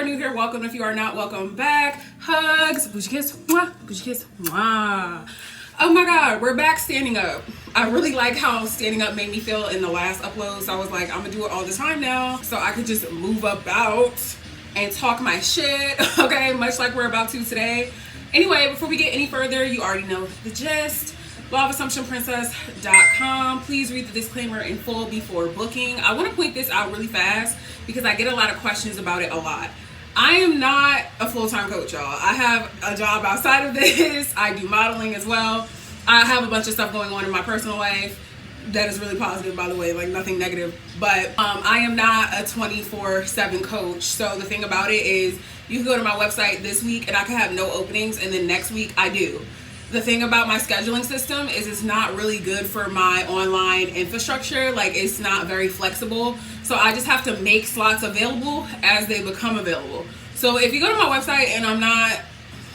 new here, welcome. If you are not, welcome back. Hugs, bougie kiss, mwah, bougie kiss, mwah. Oh my God, we're back standing up. I really like how standing up made me feel in the last upload. So I was like, I'm gonna do it all the time now. So I could just move about and talk my shit, okay? Much like we're about to today. Anyway, before we get any further, you already know the gist. LawofAssumptionPrincess.com. Please read the disclaimer in full before booking. I want to point this out really fast because I get a lot of questions about it a lot. I am not a full-time coach, y'all. I have a job outside of this. I do modeling as well. I have a bunch of stuff going on in my personal life that is really positive, by the way, like nothing negative. But I am not a 24/7 coach. So the thing about it is you can go to my website this week and I can have no openings, and then next week I do. The thing about my scheduling system is it's not really good for my online infrastructure. Like, it's not very flexible. So I just have to make slots available as they become available. So if you go to my website and I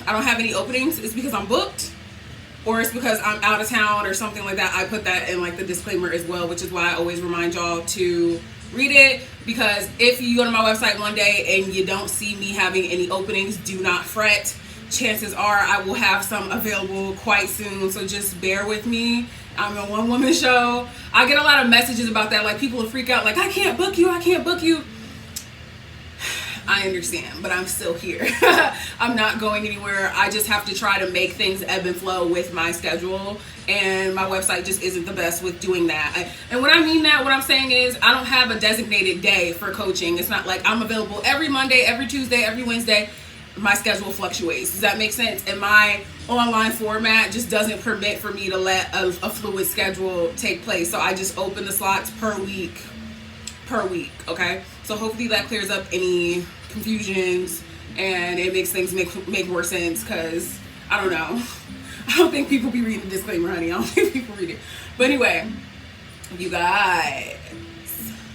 don't have any openings, it's because I'm booked, or it's because I'm out of town or something like that. I put that in like the disclaimer as well, which is why I always remind y'all to read it, because if you go to my website one day and you don't see me having any openings, do not fret. Chances are I will have some available quite soon, so just bear with me. I'm a one-woman show. I get a lot of messages about that, like people will freak out, like, I can't book you. I understand, but I'm still here. I'm not going anywhere. I just have to try to make things ebb and flow with my schedule, and my website just isn't the best with doing that. And when I mean that, what I'm saying is I don't have a designated day for coaching. It's not like I'm available every Monday, every Tuesday, every Wednesday. My schedule fluctuates. Does that make sense? And my online format just doesn't permit for me to let a fluid schedule take place. So I just open the slots per week, okay? So hopefully that clears up any confusions and it makes things make more sense, because I don't know. I don't think people be reading the disclaimer, honey. I don't think people read it. But anyway, you guys,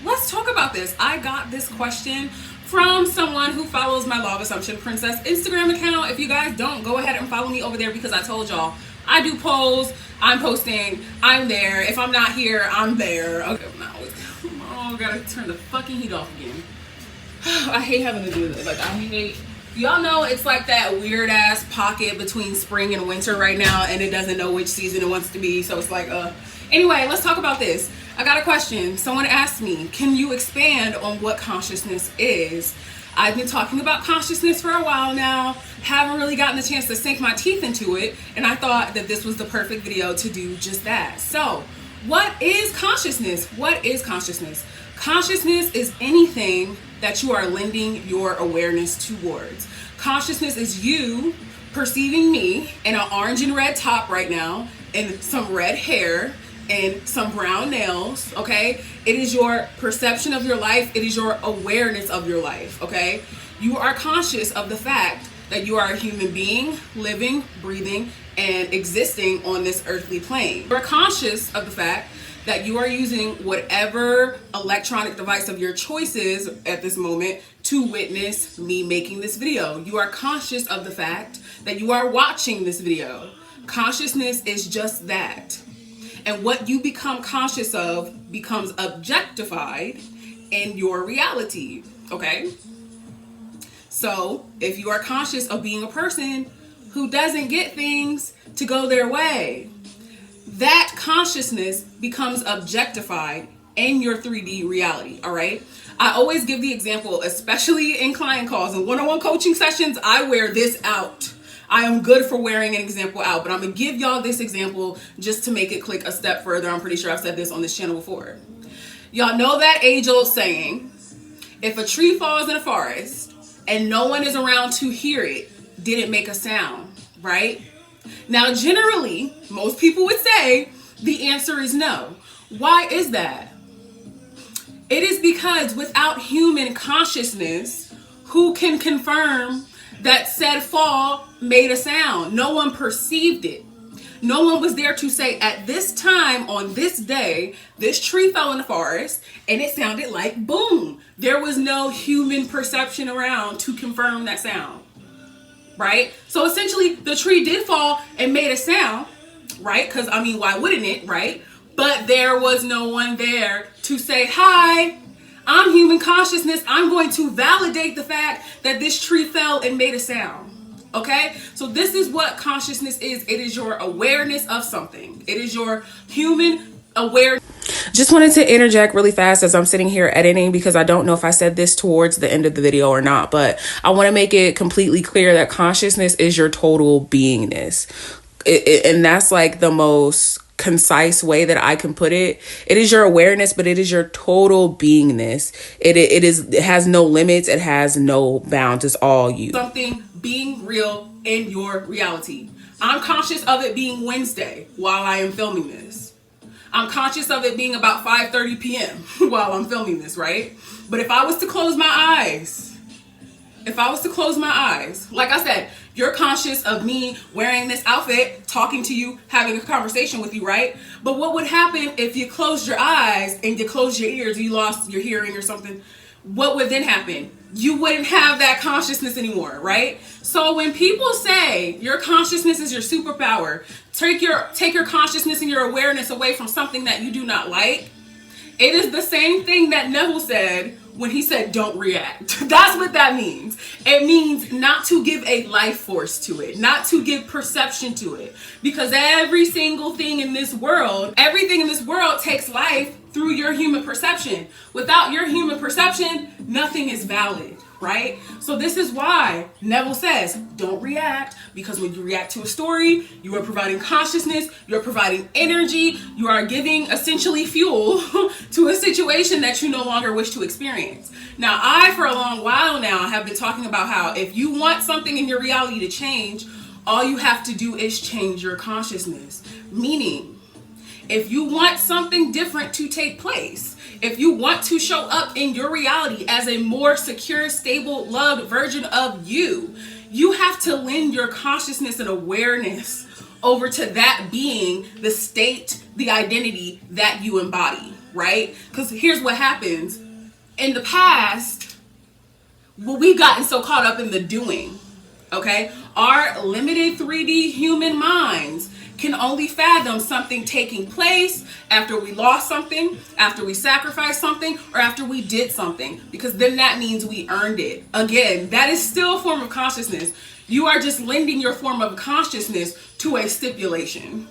let's talk about this. I got this question from someone who follows my Law of Assumption Princess Instagram account. If you guys don't, go ahead and follow me over there, because I told y'all I do polls, I'm posting, I'm there. If I'm not here, I'm there. Okay, I gotta turn the fucking heat off again. I hate having to do this. Like, y'all know it's like that weird ass pocket between spring and winter right now, and it doesn't know which season it wants to be. So it's like, Anyway, let's talk about this. I got a question. Someone asked me, can you expand on what consciousness is? I've been talking about consciousness for a while now, haven't really gotten the chance to sink my teeth into it, and I thought that this was the perfect video to do just that. So, what is consciousness? What is consciousness? Consciousness is anything that you are lending your awareness towards. Consciousness is you perceiving me in an orange and red top right now, and some red hair, and some brown nails, okay? It is your perception of your life. It is your awareness of your life, okay? You are conscious of the fact that you are a human being, living, breathing, and existing on this earthly plane. You're conscious of the fact that you are using whatever electronic device of your choices at this moment to witness me making this video. You are conscious of the fact that you are watching this video. Consciousness is just that. And what you become conscious of becomes objectified in your reality, okay? So if you are conscious of being a person who doesn't get things to go their way, that consciousness becomes objectified in your 3D reality, all right? I always give the example, especially in client calls and one-on-one coaching sessions, I wear this out. I am good for wearing an example out, but I'm gonna give y'all this example just to make it click a step further. I'm pretty sure I've said this on this channel before. Y'all know that age-old saying, if a tree falls in a forest and no one is around to hear it, did it make a sound, right? Now, generally, most people would say the answer is no. Why is that? It is because without human consciousness, who can confirm that said fall made a sound? No one perceived it. No one was there to say, at this time on this day, this tree fell in the forest and it sounded like boom. There was no human perception around to confirm that sound, right? So essentially the tree did fall and made a sound, right? Because why wouldn't it, right? But there was no one there to say, hi, I'm human consciousness. I'm going to validate the fact that this tree fell and made a sound. Okay? So this is what consciousness is. It is your awareness of something. It is your human awareness. Just wanted to interject really fast as I'm sitting here editing, because I don't know if I said this towards the end of the video or not, but I want to make it completely clear that consciousness is your total beingness. And that's like the most concise way that I can put it. It is your awareness, but it is your total beingness. It has no limits. It has no bounds. It's all you. Something being real in your reality. I'm conscious of it being Wednesday while I am filming this. I'm conscious of it being about 5:30 p.m. while I'm filming this, right? But if I was to close my eyes, like I said, you're conscious of me wearing this outfit, talking to you, having a conversation with you, right? But what would happen if you closed your eyes and you closed your ears, you lost your hearing or something? What would then happen? You wouldn't have that consciousness anymore, right? So when people say your consciousness is your superpower, take your consciousness and your awareness away from something that you do not like, it is the same thing that Neville said when he said don't react. That's what that means. It means not to give a life force to it, not to give perception to it. Because everything in this world takes life through your human perception. Without your human perception, nothing is valid, right? So this is why Neville says, don't react, because when you react to a story, you are providing consciousness, you're providing energy, you are giving essentially fuel to a situation that you no longer wish to experience. Now, I, for a long while now, have been talking about how if you want something in your reality to change, all you have to do is change your consciousness. Meaning, if you want something different to take place, if you want to show up in your reality as a more secure, stable, loved version of you, you have to lend your consciousness and awareness over to that being, the state, the identity that you embody, right? Because here's what happens. In the past, we've gotten so caught up in the doing, okay? Our limited 3D human minds can only fathom something taking place after we lost something, after we sacrificed something, or after we did something, because then that means we earned it. Again, that is still a form of consciousness. You are just lending your form of consciousness to a stipulation.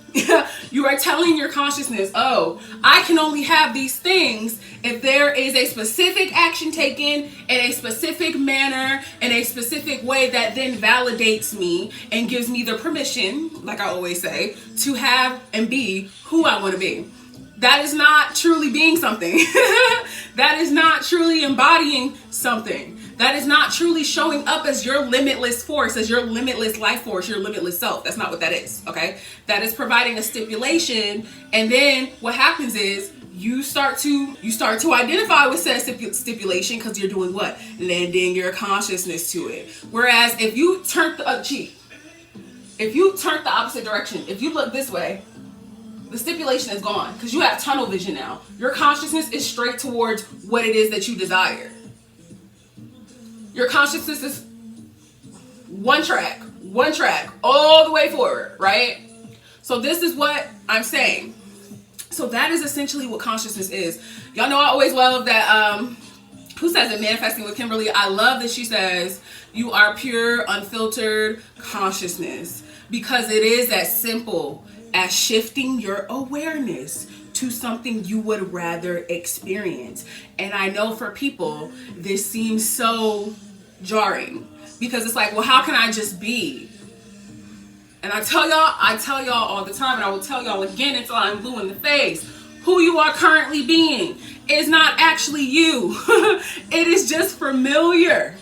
You are telling your consciousness, oh, I can only have these things if there is a specific action taken in a specific manner, in a specific way that then validates me and gives me the permission, like I always say, to have and be who I want to be. That is not truly being something. That is not truly embodying something. That is not truly showing up as your limitless force, as your limitless life force, your limitless self. That's not what that is, okay? That is providing a stipulation, and then what happens is you start to identify with said stipulation because you're doing what? Lending your consciousness to it. Whereas if you turn the opposite direction, if you look this way, the stipulation is gone because you have tunnel vision now. Your consciousness is straight towards what it is that you desire. Your consciousness is one track, all the way forward, right? So this is what I'm saying. So that is essentially what consciousness is. Y'all know I always love that, who says it, Manifesting with Kimberly? I love that she says, you are pure, unfiltered consciousness, because it is as simple as shifting your awareness to something you would rather experience. And I know for people, this seems so jarring because it's like, well, how can I just be? And I tell y'all all the time, and I will tell y'all again until I'm blue in the face, who you are currently being is not actually you. It is just familiar.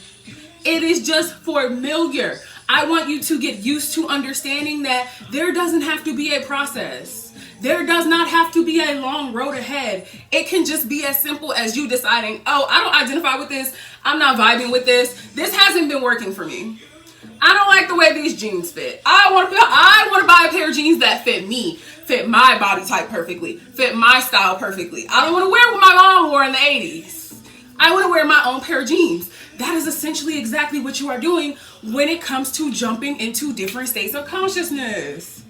It is just familiar. I want you to get used to understanding that there doesn't have to be a process. There does not have to be a long road ahead. It can just be as simple as you deciding, oh, I don't identify with this. I'm not vibing with this. This hasn't been working for me. I don't like the way these jeans fit. I want to buy a pair of jeans that fit me, fit my body type perfectly, fit my style perfectly. I don't want to wear what my mom wore in the 80s. I want to wear my own pair of jeans. That is essentially exactly what you are doing when it comes to jumping into different states of consciousness.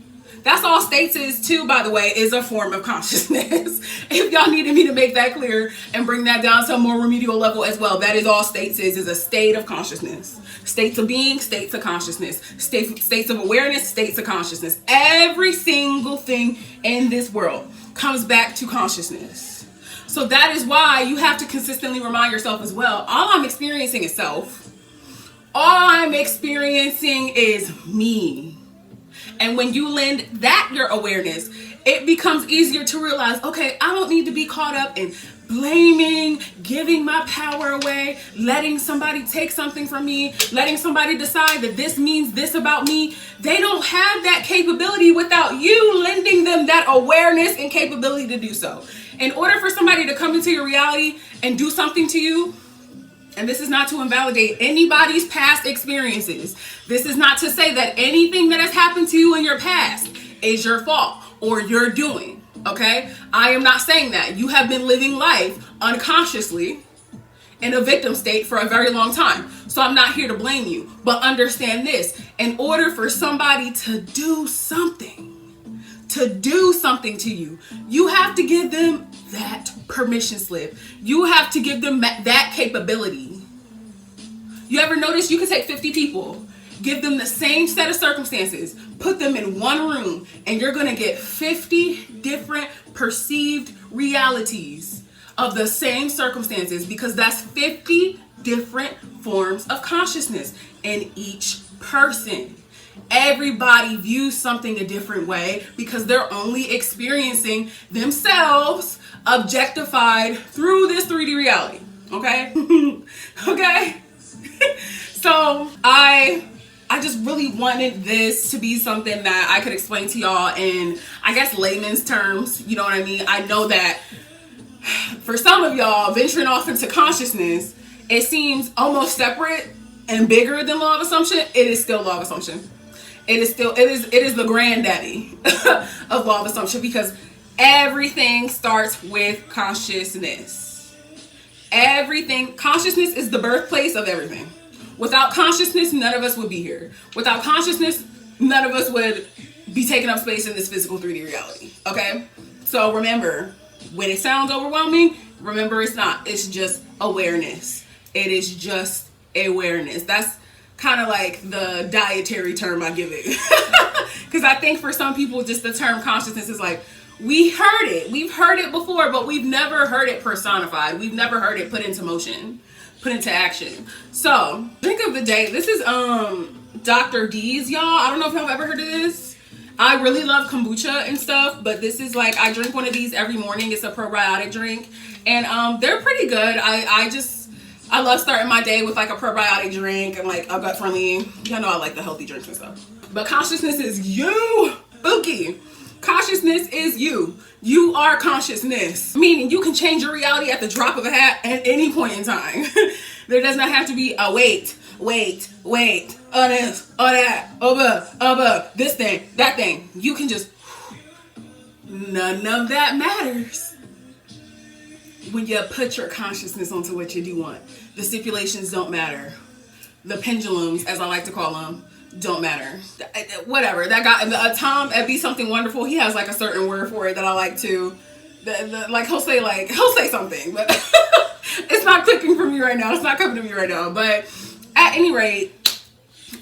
That's all states is too, by the way, is a form of consciousness. If y'all needed me to make that clear and bring that down to a more remedial level as well, that is all states is a state of consciousness. States of being, states of consciousness. States of awareness, states of consciousness. Every single thing in this world comes back to consciousness. So that is why you have to consistently remind yourself as well, all I'm experiencing is self. All I'm experiencing is me. And when you lend that your awareness, it becomes easier to realize, okay, I don't need to be caught up in blaming, giving my power away, letting somebody take something from me, letting somebody decide that this means this about me. They don't have that capability without you lending them that awareness and capability to do so. In order for somebody to come into your reality and do something to you, and this is not to invalidate anybody's past experiences. This is not to say that anything that has happened to you in your past is your fault or your doing, okay? I am not saying that. You have been living life unconsciously in a victim state for a very long time. So I'm not here to blame you. But understand this. In order for somebody to do something to you, you have to give them that permission slip. You have to give them that capability. You ever notice you can take 50 people, give them the same set of circumstances, put them in one room, and you're going to get 50 different perceived realities of the same circumstances, because that's 50 different forms of consciousness in each person. Everybody views something a different way because they're only experiencing themselves objectified through this 3D reality. Okay? Okay? So I just really wanted this to be something that I could explain to y'all in, I guess, layman's terms. You know what I mean? I know that for some of y'all, venturing off into consciousness, it seems almost separate and bigger than law of assumption. It is still law of assumption. It is the granddaddy of law of assumption, because everything starts with consciousness. Consciousness is the birthplace of everything. Without consciousness, none of us would be here. Without consciousness, none of us would be taking up space in this physical 3D reality. Okay? So remember, when it sounds overwhelming, remember it's not. It's just awareness. It is just awareness. That's kind of like the dietary term I give it. Because I think for some people, just the term consciousness is like, we've heard it before, but we've never heard it personified. We've never heard it put into motion, put into action. So drink of the day, this is Dr. D's, y'all. I don't know if y'all have ever heard of this. I really love kombucha and stuff, but this is like, I drink one of these every morning. It's a probiotic drink, and they're pretty good. I love starting my day with like a probiotic drink and like a gut friendly. Y'all know I like the healthy drinks and stuff. But consciousness is you, Spooky. Consciousness is you. You are consciousness. Meaning you can change your reality at the drop of a hat at any point in time. There does not have to be a wait, oh this, oh that, this thing, that thing. You can just, none of that matters when you put your consciousness onto what you do want. The stipulations don't matter. The pendulums, as I like to call them, don't matter. Whatever. That guy, Tom at Be Something Wonderful, he has like a certain word for it that I like to, like he'll say something, but it's not clicking for me right now. It's not coming to me right now. But at any rate,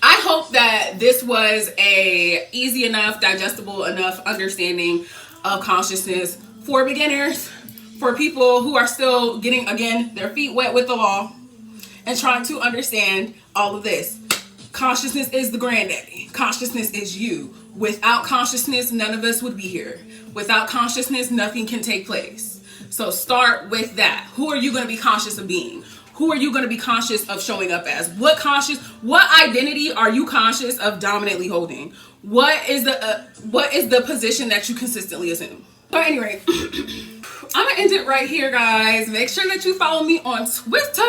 I hope that this was a easy enough, digestible enough understanding of consciousness for beginners, for people who are still getting, again, their feet wet with the law and trying to understand all of this. Consciousness is the granddaddy. Consciousness is you. Without consciousness, none of us would be here. Without consciousness, nothing can take place. So start with that. Who are you going to be conscious of being? Who are you going to be conscious of showing up as? What identity are you conscious of dominantly holding? What is the position that you consistently assume? So anyway, I'm gonna end it right here, guys. Make sure that you follow me on Twitter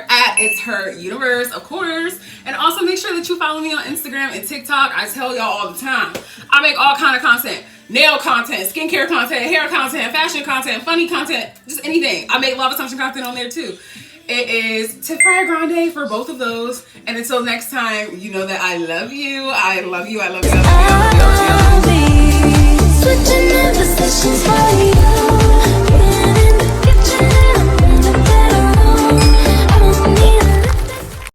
at It's Her Universe, of course. And also make sure that you follow me on Instagram and TikTok. I tell y'all all the time, I make all kind of content. Nail content, skincare content, hair content, fashion content, funny content, just anything. I make law of assumption content on there too. It is TiffriahGrande for both of those. And until next time, you know that I love you. I love you. I love you. I love you. I love you. I love you. switching, never switching.